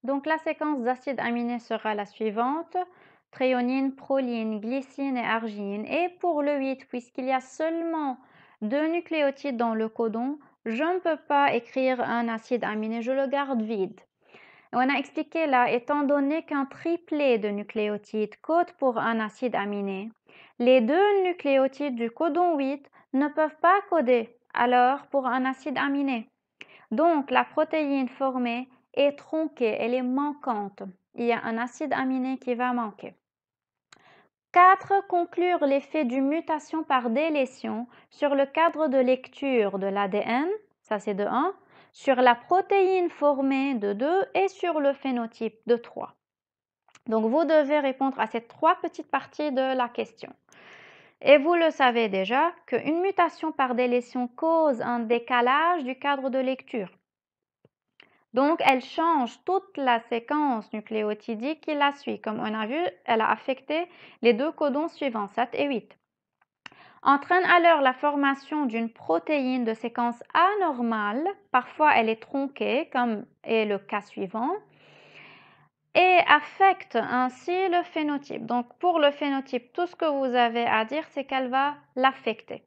Donc la séquence d'acides aminés sera la suivante: thréonine, proline, glycine et arginine. Et pour le 8, puisqu'il y a seulement 2 nucléotides dans le codon, je ne peux pas écrire un acide aminé, je le garde vide. On a expliqué là, étant donné qu'un triplet de nucléotides code pour un acide aminé, les 2 nucléotides du codon 8 ne peuvent pas coder alors pour un acide aminé. Donc, la protéine formée est tronquée, elle est manquante. Il y a un acide aminé qui va manquer. 4. Conclure l'effet d'une mutation par délétion sur le cadre de lecture de l'ADN, ça c'est de 1, sur la protéine formée de 2 et sur le phénotype de 3. Donc, vous devez répondre à ces 3 petites parties de la question. Et vous le savez déjà qu'une mutation par délétion cause un décalage du cadre de lecture. Donc, elle change toute la séquence nucléotidique qui la suit. Comme on a vu, elle a affecté les 2 codons suivants, 7 et 8. Entraîne alors la formation d'une protéine de séquence anormale, parfois elle est tronquée, comme est le cas suivant, et affecte ainsi le phénotype. Donc, pour le phénotype, tout ce que vous avez à dire, c'est qu'elle va l'affecter.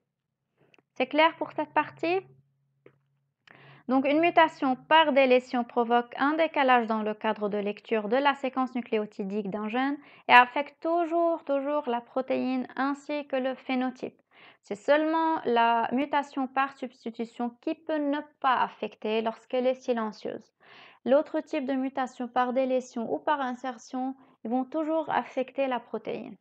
C'est clair pour cette partie? Donc, une mutation par délétion provoque un décalage dans le cadre de lecture de la séquence nucléotidique d'un gène et affecte toujours la protéine ainsi que le phénotype. C'est seulement la mutation par substitution qui peut ne pas affecter lorsqu'elle est silencieuse. L'autre type de mutation par délétion ou par insertion, ils vont toujours affecter la protéine.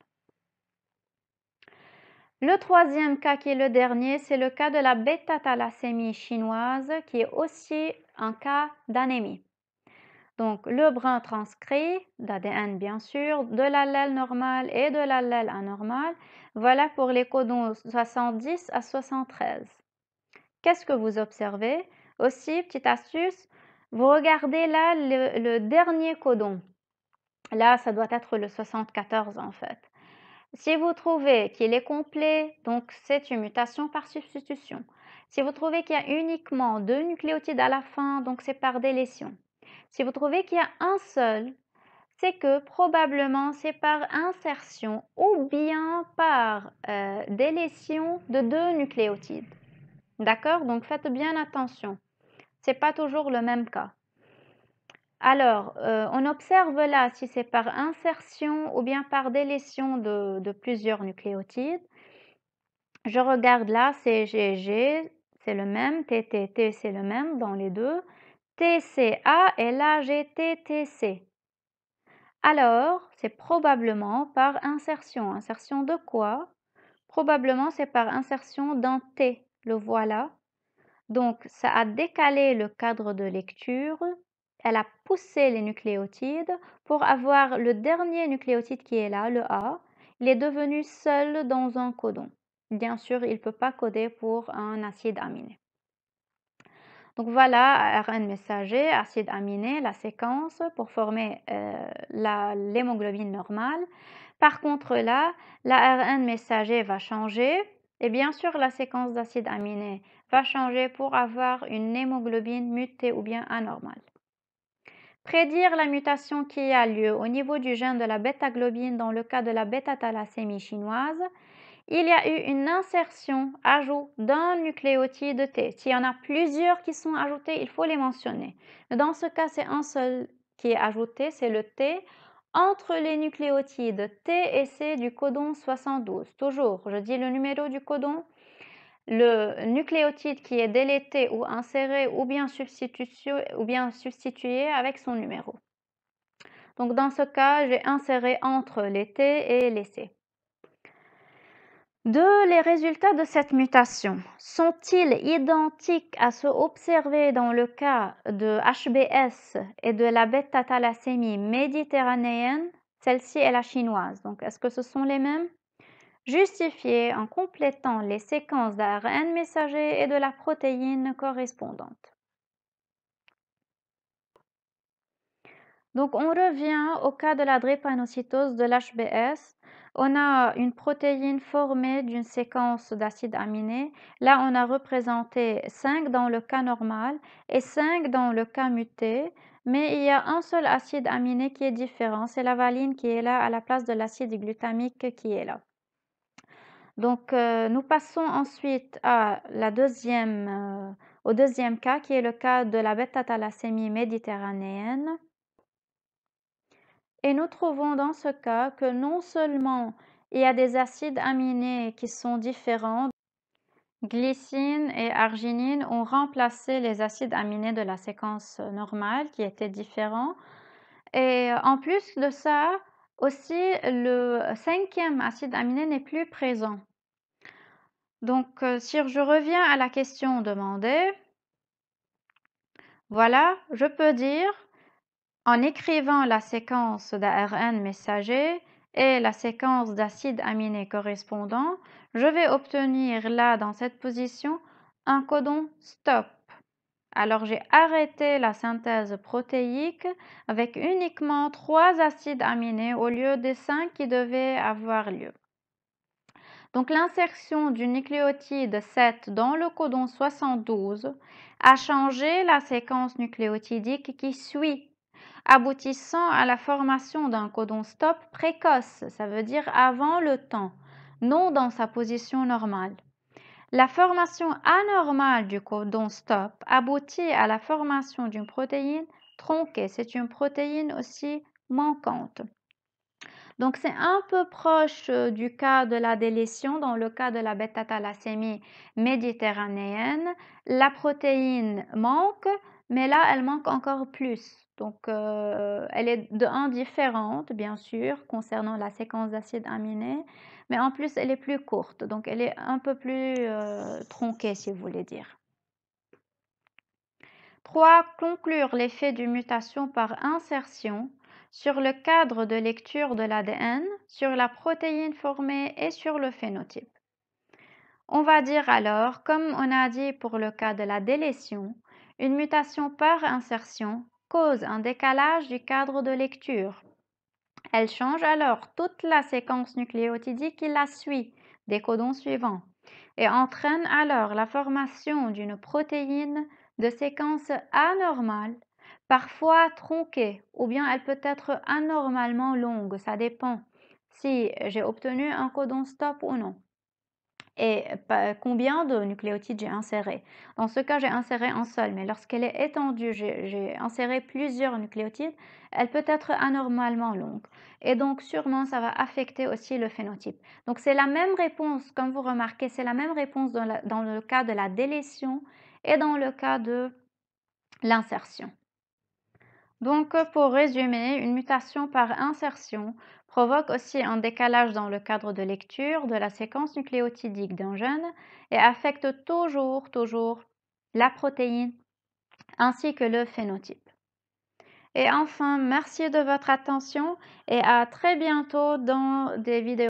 Le troisième cas, qui est le dernier, c'est le cas de la bêta-thalassémie chinoise, qui est aussi un cas d'anémie. Donc, le brin transcrit d'ADN, bien sûr, de l'allèle normal et de l'allèle anormal. Voilà pour les codons 70 à 73. Qu'est-ce que vous observez? Aussi, petite astuce, vous regardez là le dernier codon. Là, ça doit être le 74 en fait. Si vous trouvez qu'il est complet, donc c'est une mutation par substitution. Si vous trouvez qu'il y a uniquement 2 nucléotides à la fin, donc c'est par délétion. Si vous trouvez qu'il y a un seul, c'est que probablement c'est par insertion ou bien par délétion de 2 nucléotides. D'accord? Donc faites bien attention. Ce n'est pas toujours le même cas. Alors, on observe là si c'est par insertion ou bien par délétion de plusieurs nucléotides. Je regarde là, CGG, c'est le même, TTT, c'est le même dans les deux, TCA et là, GTTC. Alors, c'est probablement par insertion. Insertion de quoi? Probablement, c'est par insertion d'un T, le voilà. Donc, ça a décalé le cadre de lecture, elle a poussé les nucléotides pour avoir le dernier nucléotide qui est là, le A. Il est devenu seul dans un codon. Bien sûr, il ne peut pas coder pour un acide aminé. Donc voilà, ARN messager, acide aminé, la séquence pour former l'hémoglobine normale. Par contre là, l'ARN messager va changer et bien sûr la séquence d'acides aminés va changer pour avoir une hémoglobine mutée ou bien anormale. Prédire la mutation qui a lieu au niveau du gène de la bêta-globine dans le cas de la bêta-thalassémie chinoise. Il y a eu une insertion, ajout d'un nucléotide T. S'il y en a plusieurs qui sont ajoutés, il faut les mentionner. Dans ce cas, c'est un seul qui est ajouté, c'est le T, entre les nucléotides T et C du codon 72. Toujours, je dis le numéro du codon, le nucléotide qui est délété ou inséré ou bien substitué avec son numéro. Donc dans ce cas, j'ai inséré entre les T et les C. Les résultats de cette mutation sont-ils identiques à ceux observés dans le cas de HBS et de la bêta-thalassémie méditerranéenne? Celle-ci est la chinoise. Donc, est-ce que ce sont les mêmes? Justifiez en complétant les séquences d'ARN messager et de la protéine correspondante. Donc, on revient au cas de la drépanocytose de l'HBS. On a une protéine formée d'une séquence d'acides aminés. Là, on a représenté 5 dans le cas normal et 5 dans le cas muté. mais il y a un seul acide aminé qui est différent, c'est la valine qui est là à la place de l'acide glutamique qui est là. Donc, nous passons ensuite au deuxième cas qui est le cas de la bêta-thalassémie méditerranéenne. Et nous trouvons dans ce cas que non seulement il y a des acides aminés qui sont différents, glycine et arginine ont remplacé les acides aminés de la séquence normale qui étaient différents. Et en plus de ça, aussi le cinquième acide aminé n'est plus présent. Donc, si je reviens à la question demandée, voilà, je peux dire, en écrivant la séquence d'ARN messager et la séquence d'acides aminés correspondants, je vais obtenir là, dans cette position, un codon stop. Alors, j'ai arrêté la synthèse protéique avec uniquement 3 acides aminés au lieu des 5 qui devaient avoir lieu. Donc, l'insertion du nucléotide 7 dans le codon 72 a changé la séquence nucléotidique qui suit, aboutissant à la formation d'un codon stop précoce, ça veut dire avant le temps, non dans sa position normale. La formation anormale du codon stop aboutit à la formation d'une protéine tronquée. C'est une protéine aussi manquante. Donc, c'est un peu proche du cas de la délétion. Dans le cas de la bêta-thalassémie méditerranéenne, la protéine manque, mais là, elle manque encore plus. Donc, elle est de 1 différente, bien sûr, concernant la séquence d'acides aminés, mais en plus, elle est plus courte. Donc, elle est un peu plus tronquée, si vous voulez dire. 3. Conclure l'effet d'une mutation par insertion sur le cadre de lecture de l'ADN, sur la protéine formée et sur le phénotype. On va dire alors, comme on a dit pour le cas de la délétion, une mutation par insertion cause un décalage du cadre de lecture. Elle change alors toute la séquence nucléotidique qui la suit, des codons suivants, et entraîne alors la formation d'une protéine de séquence anormale, parfois tronquée, ou bien elle peut être anormalement longue, ça dépend si j'ai obtenu un codon stop ou non. Et combien de nucléotides j'ai inséré. Dans ce cas, j'ai inséré un seul, mais lorsqu'elle est étendue, j'ai inséré plusieurs nucléotides, elle peut être anormalement longue. Et donc, sûrement, ça va affecter aussi le phénotype. Donc, c'est la même réponse, comme vous remarquez, c'est la même réponse dans le cas de la délétion et dans le cas de l'insertion. Donc, pour résumer, une mutation par insertion provoque aussi un décalage dans le cadre de lecture de la séquence nucléotidique d'un gène et affecte toujours la protéine ainsi que le phénotype. Et enfin, merci de votre attention et à très bientôt dans des vidéos.